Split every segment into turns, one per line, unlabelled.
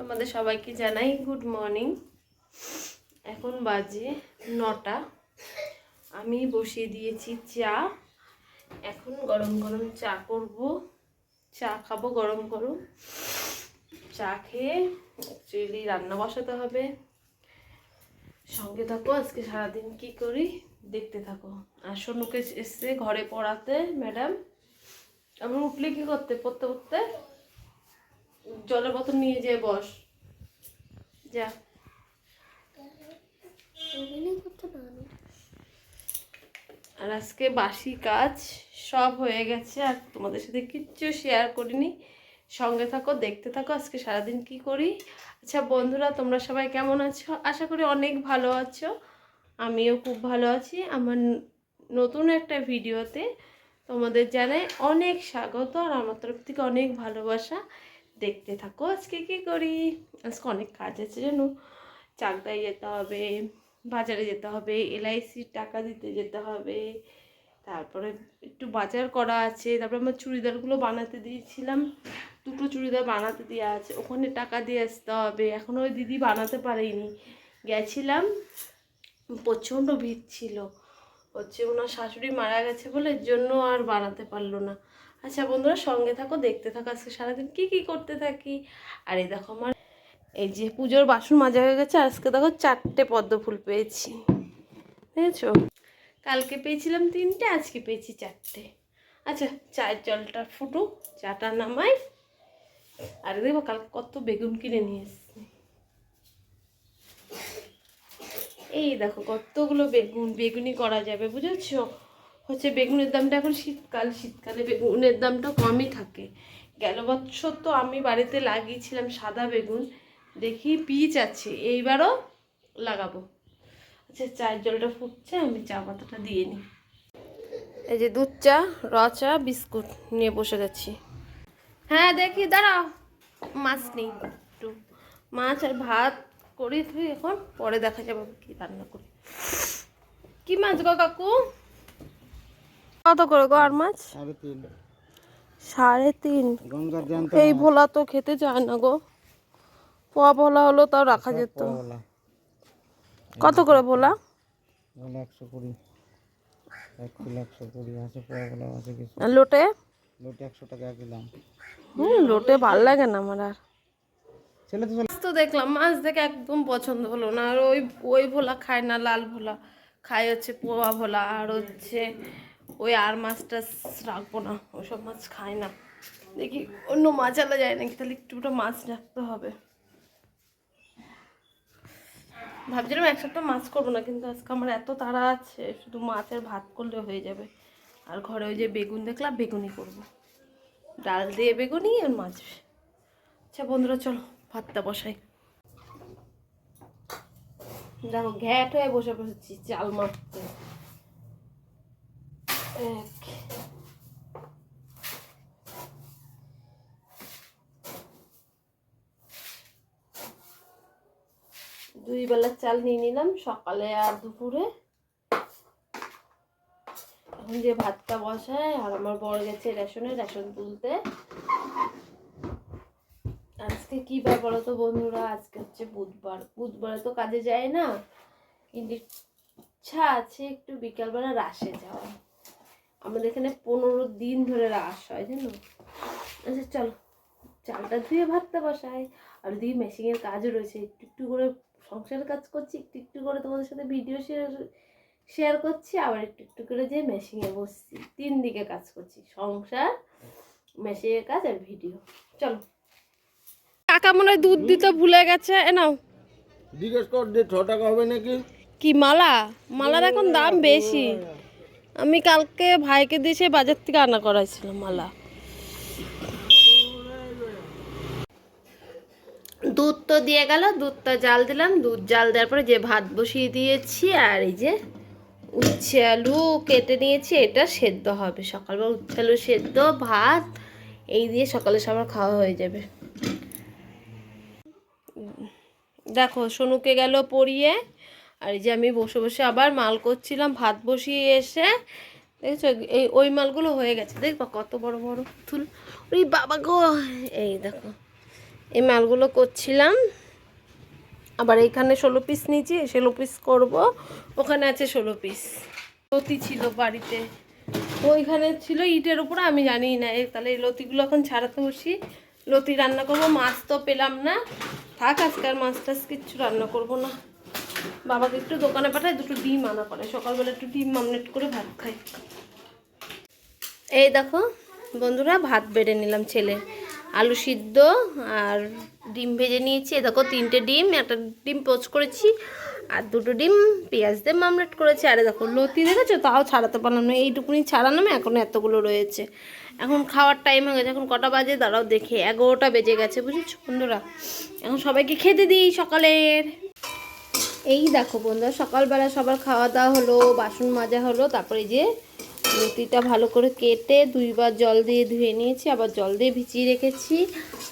তোমাদের সবাইকে জানাই গুড মর্নিং। এখন বাজে 9টা। আমি বসিয়ে দিয়েছি চা। এখন গরম গরম চা করব, চা খাবো গরম গরম। চা খেয়ে অ্যাকচুয়ালি রান্না বসাতে হবে। সঙ্গে থাকো, আজকে সারাদিন কি করি দেখতে থাকো। আর সোনুকে এসছে ঘরে পড়াতে ম্যাডাম। আমি উঠলে কি করতে, পড়তে পড়তে জলের বোতল নিয়ে যেয়ে বস, যা। আর আজকে বাসি কাজ সব হয়ে গেছে, আর তোমাদের সাথে কিচ্ছু শেয়ার করিনি। সঙ্গে থাকো, দেখতে থাকো আজকে সারাদিন কি করি। আচ্ছা বন্ধুরা, তোমরা সবাই কেমন আছো? আশা করি অনেক ভালো আছো। আমিও খুব ভালো আছি। আমার নতুন একটা ভিডিওতে তোমাদের জানাই অনেক স্বাগত, আর আমার তরফ থেকে অনেক ভালোবাসা। দেখতে থাকো আজকে কি করি। আজকে অনেক কাজ আছে জানো। চাকদায় যেতে হবে, বাজারে যেতে হবে, LICর টাকা দিতে যেতে হবে, তারপরে একটু বাজার করা আছে, তারপরে আমার চুড়িদারগুলো বানাতে দিয়েছিলাম, 2টো চুড়িদার বানাতে দেওয়া আছে, ওখানে টাকা দিয়ে আসতে হবে। এখনও ওই দিদি বানাতে পারেনি। গেছিলাম, প্রচণ্ড ভিড় ছিল, ওনার শাশুড়ি মারা গেছে বলে এর জন্য আর বানাতে পারলো না। আচ্ছা বন্ধুরা, সঙ্গে থাকো, দেখতে থাকো আজকে সারাদিন কি করতে থাকি। আর এই দেখো আমার এই যে পুজোর বাসন মাজা হয়ে গেছে। আজকে দেখো 4টে পদ্ম ফুল পেয়েছি, বুঝেছো? কালকে পেয়েছিলাম 3টে, আজকে পেয়েছি 4টে। আচ্ছা, চায়ের জলটা ফুটুক, চাটা নামাই। আর দেখবো কালকে কত বেগুন কিনে নিয়ে এসছি। এই দেখো কতগুলো বেগুনি করা যাবে, বুঝেছো? বেগুনের দামটা এখন শীতকালে বেগুনের দামটা কমই থাকে। গেল বছর তো আমি বাড়িতে লাগিয়েছিলাম সাদা বেগুন, দেখি পিচ আছে, এইবারও লাগাবো। আচ্ছা, চায়ের জলটা ফুটছে, আমি চা পাতাটা দিয়ে নিই। এই যে দুধ চা, র চা, বিস্কুট নিয়ে বসে গেছি। হ্যাঁ দেখি, দাঁড়াও, মাছ নেই, একটু মাছ আর ভাত করি তুই, এখন পরে দেখা যাবে কি রান্না করি। কি মাছ গো কাকু? কত করে গো আর মাছ? 3.5। এই ভোলা তো খেতে চায় না গো। পোয়া ভোলা হলো তাও রাখা যেত। কত করে ভোলা?
120 120 আছে, পোয়া ভোলা আছে কিছু।
লোটে
100 টাকা কিলাম।
লোটে ভাল লাগে না আমার। আর
ছেলে
তো দেখলাম মাছ দেখে একদম পছন্দ হলো না। আর ওই ভোলা খায় না, লাল ভোলা খায়, পোয়া ভোলা। আর ওই আর মাছটা রাখবো না, ওইসব মাছ খায় না। দেখি অন্য মাছ আলা যায় নাকি, তাহলে একটুটা মাছ রাখতে হবে। ভাবছিলাম এক সপ্তাহ মাছ করবো না, কিন্তু আজকে আমার এত তাড়া আছে, শুধু মাছের ভাত করলে হয়ে যাবে। আর ঘরে ওই যে বেগুন দেখলাম, বেগুনি করব, ডাল দিয়ে বেগুনি আর মাছ। আচ্ছা বন্ধুরা, চলো ভাতটা বসাই। দেখো ঘ্যাট হয়ে বসে বসেছি চাল মারতে। দুই বেলার চাল নিয়ে নিলাম, সকালে আর দুপুরে। এখন যে ভাতটা বসায়, আর আমার বর গেছে রেশন তুলতে। আজকে কি ব্যাপার তো বন্ধুরা, আজকে হচ্ছে বুধবারে তো কাজে যায় না, কিন্তু ইচ্ছা আছে একটু বিকালবেলা রাসে যাওয়া। আমাদের এখানে 15 দিন ধরে রাস হয় জানো। আচ্ছা চলো, চালটা ধুয়ে ভাতটা বসাই। আর দিয়ে মেশিনের কাজও রয়েছে, একটু করে সংসারের কাজ করছি, একটু করে তোমাদের সাথে ভিডিও শেয়ার করছি, আবার একটু করে যে মেশিনে বসছি। 3 দিকে কাজ করছি, সংসার, মেশিনের কাজ আর ভিডিও। চলো। কাকা মনে হয় দুধ দিতে ভুলে গেছে, নাও
জিজ্ঞেস কর যে 6 টাকা হবে নাকি।
কি মালার এখন দাম বেশি। আমি কালকে ভাইকে দিয়ে সে বাজার থেকে আনা করাইছিলাম মালা। দুধ তো দিয়ে গেল, দুধটা জাল দিলাম, দুধ জাল দেওয়ার পরে যে ভাত বসিয়ে দিয়েছি। আর এই যে উচ্ছে আলু কেটে নিয়েছি, এটা সেদ্ধ হবে সকালবেলা। উচ্ছে আলু সেদ্ধ, ভাত, এই দিয়ে সকালে সবার খাওয়া হয়ে যাবে। দেখো সোনুকে গেল পড়িয়ে, আর এই যে আমি বসে বসে আবার মাল করছিলাম। ভাত বসিয়ে এসে দেখছো ওই মালগুলো হয়ে গেছে, দেখবা কত বড় বড় থুল। ওই বাবা গো, এই দেখো এই মালগুলো করছিলাম। আবার এইখানে 16 পিস নিয়েছি, 16 পিস করবো। ওখানে আছে 16 পিস। লতি ছিল বাড়িতে, ওইখানে ছিল ইটের উপরে, আমি জানি না। তাহলে এই লতিগুলো এখন ছাড়াতে বসি, লতি রান্না করব। মাছ তো পেলাম না, থাক আজকে আর মাছ টাছ কিচ্ছু রান্না করবো না। বাবাকে একটু দোকানে পাঠায়, দুটো ডিম আনা করে, সকালবেলা একটু ডিম অমলেট করে ভাত খাই। এই দেখো বন্ধুরা, ভাত বেড়ে নিলাম, ছেলে আলু সিদ্ধ আর ডিম ভেজে নিয়েছি। এই দেখো 3টে ডিম, একটা ডিম পোচ করেছি আর 2টো ডিম পেঁয়াজ দিয়ে মামলেট করেছি। আরে দেখো লতি দেখেছো, তাও ছাড়াতে পারলাম না, এইটুকুনি ছাড়ানো, এখন এতগুলো রয়েছে। এখন খাওয়ার টাইম হয়ে গেছে, এখন কটা বাজে দাঁড়াও দেখে, 11টা বেজে গেছে বুঝেছো বন্ধুরা। এখন সবাইকে খেতে দিই সকালের। এই দেখো বন্ধুরা, সকালবেলা সবার খাওয়া দাওয়া হলো, বাসন মাজা হলো, তারপরে যে লতিটা ভালো করে কেটে 2বার জল দিয়ে ধুয়ে নিয়েছি, আবার জল দিয়ে ভিজিয়ে রেখেছি।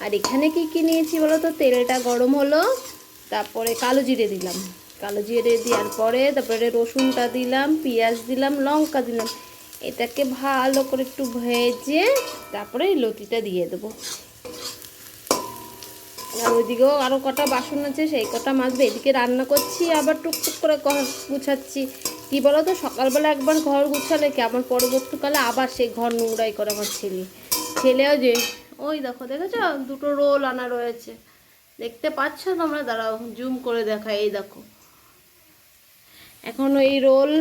আর এখানে কি কি নিয়েছি বলো তো, তেলটা গরম হলো, তারপরে কালো জিরে দিলাম, কালো জিরে দেওয়ার পরে তারপরে রসুনটা দিলাম, পেঁয়াজ দিলাম, লঙ্কা দিলাম। এটাকে ভালো করে একটু ভেজে তারপরে লতিটা দিয়ে দেবো। আর ওইদিকেও আরও কটা বাসন আছে, সেই কটা মাজবে। এদিকে রান্না করছি, আবার টুকটুক করে ঘর গুছাচ্ছি। কী বলো তো, সকালবেলা একবার ঘর গুছালে কি আমার পরবর্তীকালে আবার সেই ঘর নোংরাই করে আমার ছেলেও যে ওই দেখো, দেখেছো 2টো রোল আনা রয়েছে, দেখতে পাচ্ছ তোমরা? দাঁড়াও জুম করে দেখা, এই দেখো। এখন এই রোল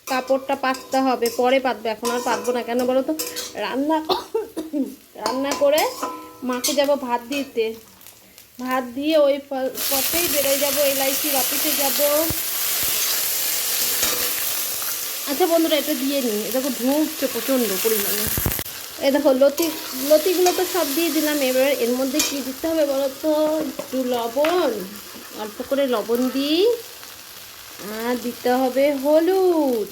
কাপড়টা পাততে হবে, পরে পাতবে, এখন আর পাতবো না। কেন বলো তো, রান্না করে মাকে যাব ভাত দিতে, ভাত দিয়ে ওই পথেই বেরোয় যাবো, LICর অফিসে যাব। আচ্ছা বন্ধুরা, এটা দিয়ে নিই। দেখো ধুঁকছে প্রচণ্ড পরিমাণে। এই দেখো লতিগুলো তো সব দিয়ে দিলাম। এবার এর মধ্যে কি দিতে হবে বলো তো, একটু লবণ, অল্প করে লবণ দিই, আর দিতে হবে হলুদ।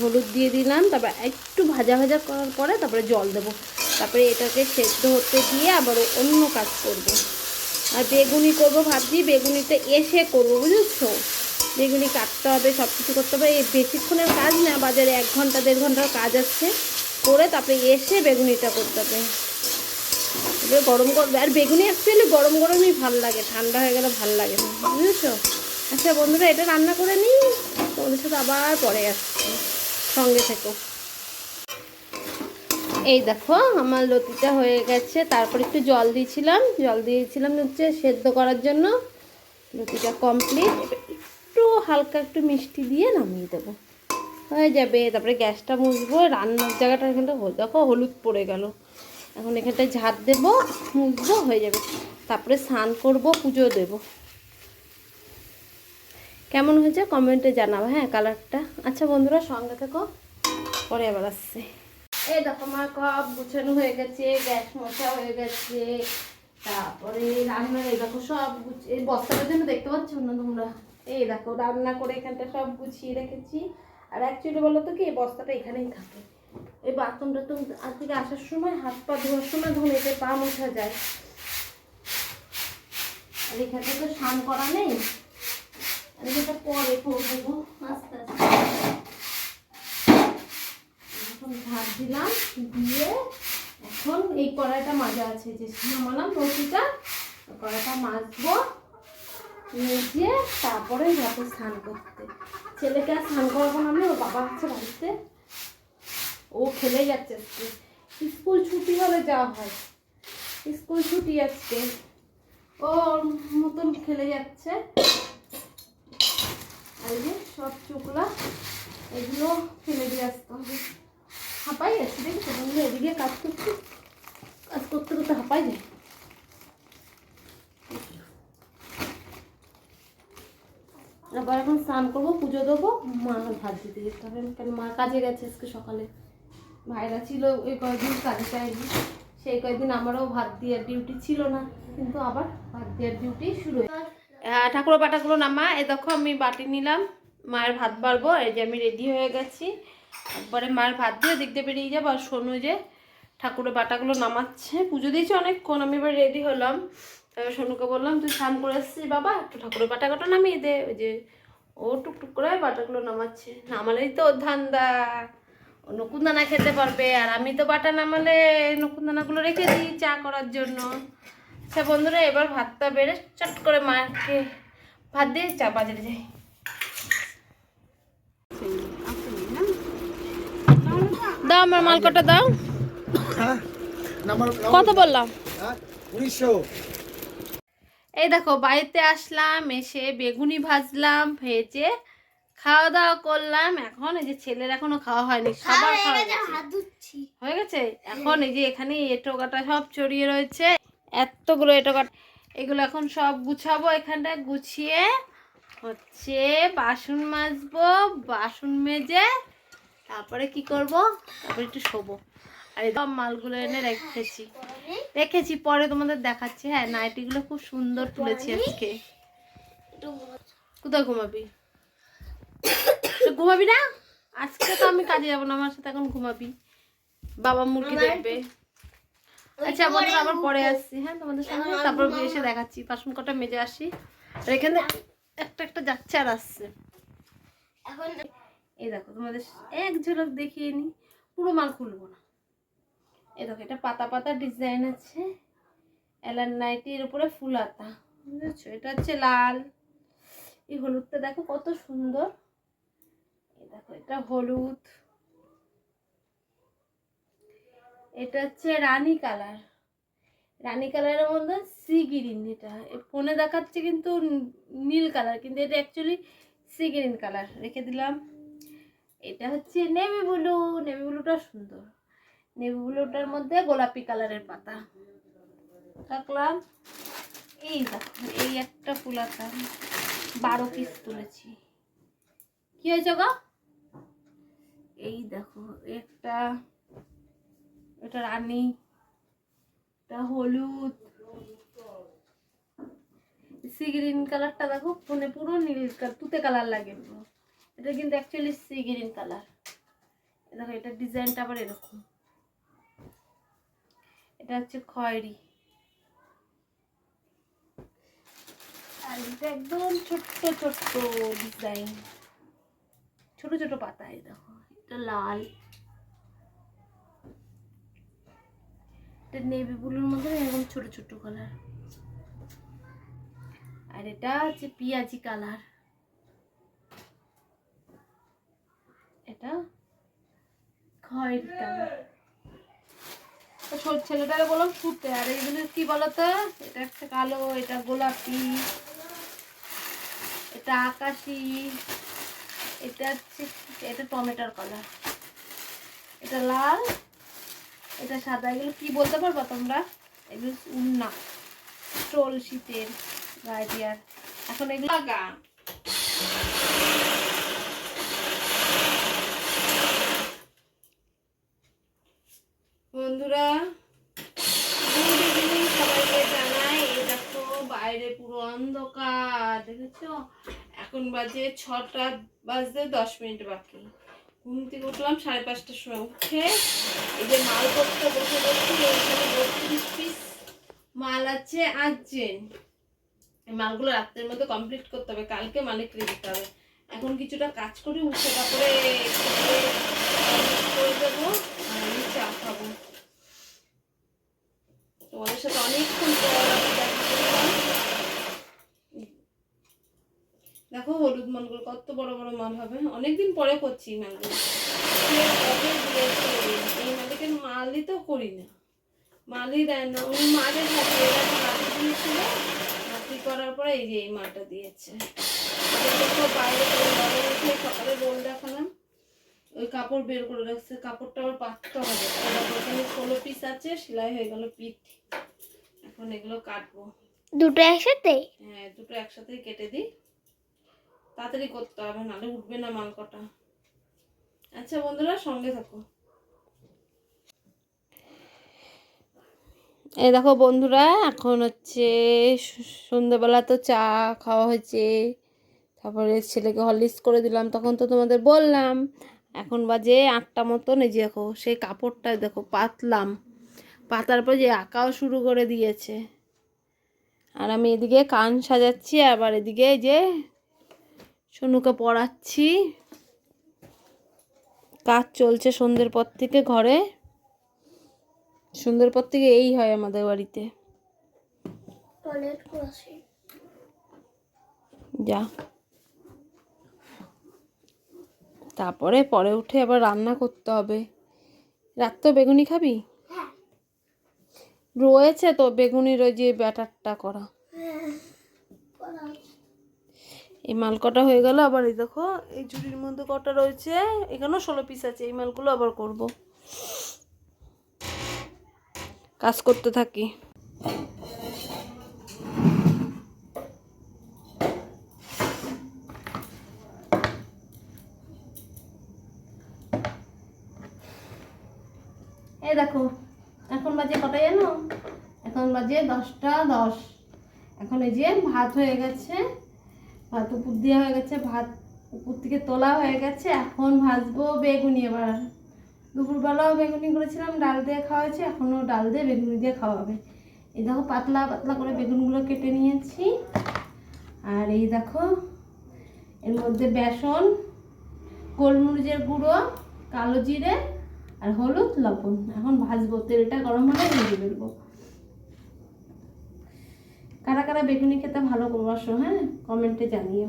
হলুদ দিয়ে দিলাম, তারপর একটু ভাজা ভাজা করার পরে তারপরে জল দেবো। তারপরে এটাকে সেদ্ধ হতে দিয়ে আবার অন্য কাজ করব। আর বেগুনি করবো ভাবছি, বেগুনিটা এসে করবো বুঝেছো। বেগুনি কাটতে হবে, সব কিছু করতে হবে। এই বেশিক্ষণের কাজ না, বাজারে 1 ঘন্টা 1.5 ঘন্টার কাজ আছে, করে তারপরে এসে বেগুনিটা করতে হবে। এবার গরম করবে। আর বেগুনি অ্যাকচুয়ালি গরম গরমই ভাল লাগে, ঠান্ডা হয়ে গেলে ভাল লাগে না বুঝেছো। আচ্ছা বন্ধুরা, এটা রান্না করে নিই, তোমাদের সাথে আবার পরে আসছি, সঙ্গে থেকো। এই দেখো আমার লতিটা হয়ে গেছে, তারপর একটু জল দিয়েছিলাম হচ্ছে সেদ্ধ করার জন্য। লতিটা কমপ্লিট। একটু হালকা একটু মিষ্টি দিয়ে নামিয়ে দেবো, হয়ে যাবে। তারপরে গ্যাসটা মুছবো, রান্নার জায়গাটা এখানটা দেখো হলুদ পড়ে গেল, এখন এখানটায় ঝাঁট দেবো, মুছবো, হয়ে যাবে। তারপরে স্নান করবো, পুজো দেবো। কেমন হয়েছে কমেন্টে জানাবো হ্যাঁ কালারটা। আচ্ছা বন্ধুরা সঙ্গে থেকো, পরে আবার আসছে। এই দেখো আমার কাপ গুছানো হয়ে গেছে, গ্যাস মোছা হয়ে গেছে, তারপরে রান্নার এই দেখো সব এই বস্তাটার জন্য দেখতে পাচ্ছ না তোমরা। এই দেখো রান্না করে এখানটা সব গুছিয়ে রেখেছি। আর অ্যাকচুয়ালি বলো তো কি, এই বস্তাটা এখানেই থাকে। এই বাথরুম টাথরুম আজ থেকে আসার সময়, হাত পা ধোয়ার সময় ধুয়ে এতে পা মোছা যায়। আর এখানে তো স্নান করা নেই, আর এটা পরে করবো আস্তে আস্তে। এখন ঝাড় দিলাম, দিয়ে এখন এই কড়াইটা মাজা আছে, যে নামালাম রুটিটা, কড়াইটা মাজবো, মেজে তারপরে যাবো স্নান করতে। ছেলেকে আর স্নান করাবো না, আমি ওর বাবা আছে বাড়িতে, ও খেলে যাচ্ছে। আজকে স্কুল ছুটি হলে যাওয়া হয়, স্কুল ছুটি আজকে, ওর মতন খেলে যাচ্ছে। আর যে সব চোখলা এগুলো ফেলে দিয়ে আসতে হবে। হাঁপাই যাচ্ছে দেখছো বন্ধু, এদিকে কাজ করতে করতে হাঁপাই যায়। আবার এখন স্নান করবো, পুজো দেবো, মা ভাত দিতে যেতে হবে, কারণ মা কাজে গেছে আজকে সকালে। ভাইরা ছিল ওই কয়েকদিন কাজে যায়নি, সেই কয়েকদিন আমারও ভাত দেওয়ার ডিউটি ছিল না, কিন্তু আবার ভাত দেওয়ার ডিউটি শুরু হয়ে। ঠাকুরের বাটাগুলো নামা। এ দেখো আমি বাটি নিলাম, মায়ের ভাত বাড়বো। এই যে আমি রেডি হয়ে গেছি, একবারে মায়ের ভাত দিয়ে দিক দিয়ে বেরিয়ে যাবো। আর শোনো যে ঠাকুরের বাটাগুলো নামাচ্ছে, পুজো দিয়েছি অনেকক্ষণ, আমি এবার রেডি হলাম। তারপর সোনুকে বললাম তুই স্নান করে আসছিস বাবা, একটু ঠাকুরের বাটাটা নামিয়ে দে। ওই যে ও টুকটুক করে বাটাগুলো নামাচ্ছে, নামালেই তো ওর ধান্দা, ও নকুনদানা খেতে পারবে। আর আমি তো বাটা নামালে নকুনদানাগুলো রেখে দিই চা করার জন্য। আচ্ছা বন্ধুরা, এবার ভাতটা বেড়ে চট করে মাকে ভাত দিয়ে চা বাজারে যাই। দাও আমার মাল কটা দাও। কত বললাম?
1900।
এই দেখো বাড়িতে আসলাম, এসে বেগুনি ভাজলাম, ভেজে খাওয়া দাওয়া করলাম। এখন এই যে ছেলের এখনো খাওয়া হয়নি, সবার খাওয়া হয়ে গেছে। এখন এই যে এখানে এঁটো কাটা সব ছড়িয়ে রয়েছে, এতগুলো এঁটো কাটা, এগুলো এখন সব গুছাবো। এখানটায় গুছিয়ে হচ্ছে বাসন মাজবো, বাসন মেজে তারপরে কি করব, তারপরে একটু শোবো। আর এই সব মালগুলো এনে রেখেছি পরে তোমাদের দেখাচ্ছি। হ্যাঁ, নাইটিগুলো খুব সুন্দর তুলেছি আজকে। কোথায় ঘুমাবি? ঘুমাবি না আজকে? তো আমি কাজে যাবো না, আমার সাথে এখন ঘুমাবি, বাবা মুরগি দেখবে। আচ্ছা বন্ধুরা, আবার পরে আসছি হ্যাঁ তোমাদের সঙ্গে, তারপর এসে দেখাচ্ছি। বাসন কটা মেজে আসি। আর এখানে একটা একটা যাচ্ছে আর আসছে। এখন এই দেখো তোমাদের এক ঝলক দেখিয়ে নি, পুরো মাল খুলবো না। এই দেখো এটা পাতা পাতা ডিজাইন আছে, এলান নাইটির উপরে ফুল হাতা, বুঝেছো? এটা হচ্ছে লাল, এই হলুদটা দেখো কত সুন্দর। এই দেখো এটা হলুদ, এটা হচ্ছে রানী কালার, রানী কালারের মধ্যে সি গ্রিন। এটা ফোনে দেখাচ্ছে কিন্তু নীল কালার, কিন্তু এটা অ্যাকচুয়ালি সি গ্রিন কালার। রেখে দিলাম। এটা হচ্ছে নেভি ব্লু, নেভি ব্লুটা সুন্দর, নেভি ব্লুটার মধ্যে গোলাপি কালারের পাতা রাখলাম। এই দেখো এই একটা ফুলাতা 12 পিস তুলেছি। কি হয়েছে গো? এই দেখো একটা, এটা রানী, এটা হলুদ, সি গ্রিন কালারটা দেখো ফোনে পুরো নীল তুতে কালার লাগে পুরো, এটা কিন্তু অ্যাকচুয়ালি সি গ্রিন কালার। দেখো এটা ডিজাইনটা আবার এরকম, এটা হচ্ছে খয়েরি, আর এটা একদম ছোট্ট ছোট্ট ডিজাইন, ছোট ছোট পাতা। এই দেখো এটা লাল, এটা নেভি ব্লুর মধ্যে এরকম ছোট ছোট কালার। আর এটা হচ্ছে পিয়াজি কালার, এটা খয়েরি কালার। ছেলেটাকে বললাম শুতে। আর এইগুলো কি বলতো, এটা একটা কালো, এটা গোলাপি, এটা আকাশি, এটা হচ্ছে, এটা টমেটোর কালার, এটা লাল, এটা সাদা। এগুলো কি বলতে পারবা তোমরা? এগুলো উন্না, স্টোল শীতের গায়ে দেওয়ার। এখন এগুলো গা বন্ধুরা গুড ইভিনিং সবাইকে জানাই। এই দেখো বাইরে পুরো অন্ধকার, দেখেছো? এখন বাজে 6টা বাজতে 10 মিনিট বাকি। ঘুম থেকে উঠলাম 5:30টার সময়, উঠে এই যে মালপত্র বসে বসছি। এইখানে 32 পিস মাল আছে আর্জেন্ট, এই মালগুলো রাত্রের মধ্যে কমপ্লিট করতে হবে, কালকে মালিককে দিতে হবে। এখন কিছুটা কাজ করে উঠে তারপরে করে দেবো, আর আমি চা খাবো। তোমাদের সাথে অনেকক্ষণ পর আমি দেখা করলাম। দেখো হলুদ মালগুলো কত বড় বড় মাল হবে, অনেকদিন পরে করছি মালগুলো। এই মালিকের মালই তো করি না, মালই দেয় না, উনি মালে থাকে। এরা মাটি দিয়েছিল, মাটি করার পরে এই যে এই মালটা দিয়েছে। বাইরে উঠে সকালে রোল দেখালাম, ওই কাপড় বের করে রাখছে, কাপড়টা আবার পাততে হবে। ওখানে 16 পিস আছে, সেলাই হয়ে গেল পিঠ। এখন এগুলো কাটবো
দুটো একসাথে।
হ্যাঁ, দুটো একসাথেই কেটে দিই, তাড়াতাড়ি করতে হবে, নাহলে উঠবে না মাল কটা। আচ্ছা বন্ধুরা, সঙ্গে থাকো। এই দেখো বন্ধুরা, এখন হচ্ছে সন্ধ্যেবেলা তো চা খাওয়া হয়েছে, তারপরে ছেলেকে হরলিক্স করে দিলাম, তখন তো তোমাদের বললাম। এখন বাজে 8টা মতন। এই যে দেখো সেই কাপড়টা দেখো পাতলাম, পাতার পর যে আঁকাও শুরু করে দিয়েছে। আর আমি এদিকে কান সাজাচ্ছি, আবার এদিকে যে সোনুকে পড়াচ্ছি। কাজ চলছে সন্ধ্যের পর থেকে ঘরে, সন্ধ্যের পর থেকে এই হয় আমাদের বাড়িতে। যা, তারপরে পরে উঠে আবার রান্না করতে হবে। রাত্রে বেগুনি খাবি? রয়েছে তো বেগুনির ওই যে ব্যাটারটা করা। এই মাল কটা হয়ে গেল, আবার এই দেখো এই ঝুড়ির মধ্যে কটা রয়েছে, এখানেও 16 পিস আছে। এই মালগুলো আবার করব, কাজ করতে থাকি। এই দেখো এখন বাজে কটা জানো? এখন বাজে 10টা 10। এখন এই যে ভাত হয়ে গেছে, ভাত উপর দেওয়া হয়ে গেছে, ভাত উপর থেকে তোলা হয়ে গেছে। এখন ভাজবো বেগুনি। এবার দুপুরবেলাও বেগুনি করেছিলাম, ডাল দিয়ে খাওয়া হয়েছে, এখনও ডাল দিয়ে বেগুনি দিয়ে খাওয়া হবে। এই দেখো পাতলা পাতলা করে বেগুনগুলো কেটে নিয়েছি। আর এই দেখো এর মধ্যে বেসন, গোলমরিচের গুঁড়ো, কালো জিরে আর হলুদ লবণ। এখন ভাজবো, তেলটা গরম হলে ভেজে ফেলবো। কারা কারা বেগুনি খেতে ভালোবাসো, হ্যাঁ কমেন্টে জানিও।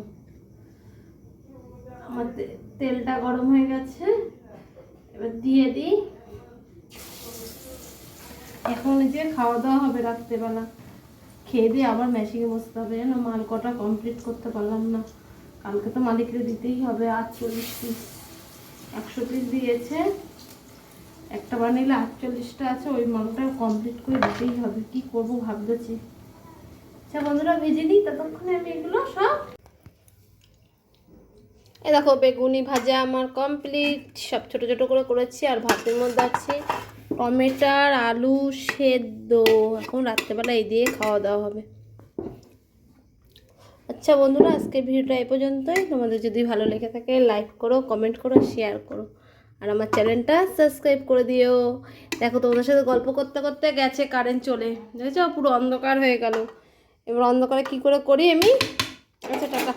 আমার তেলটা গরম হয়ে গেছে, এবার দিয়ে দিই। এখন যে খাওয়া দাওয়া হবে রাত্রেবেলা, খেয়ে দিয়ে আবার মেশিনে বসতে হবে। না মাল কটা কমপ্লিট করতে পারলাম না, কালকে তো মালিককে দিতেই হবে। 48 পিস, 100 পিস দিয়েছে, একটা বানাইলে 48টা আছে, ওই মালটা কমপ্লিট করে দিতেই হবে। কি করবো ভাবতেছি। আচ্ছা বন্ধুরা ভেজে নিই, ততক্ষণে আমি এগুলো সব। এই দেখো বেগুনি ভাজা আমার কমপ্লিট, সব ছোটো ছোটো করে করেছি। আর ভাতের মধ্যে আছে টমেটোর আলু সেদ্ধ। এখন রাত্রেবেলা এই দিয়ে খাওয়া দাওয়া হবে। আচ্ছা বন্ধুরা আজকের ভিডিওটা এই পর্যন্তই। তোমাদের যদি ভালো লেগে থাকে লাইক করো, কমেন্ট করো, শেয়ার করো, আর আমার চ্যানেলটা সাবস্ক্রাইব করে দিও। দেখো তোমাদের সাথে গল্প করতে করতে গেছে কারেন্ট চলে, দেখেছো পুরো অন্ধকার হয়ে গেল। এবার অন্ধকারে কি করে করি আমি। আচ্ছা টাটা।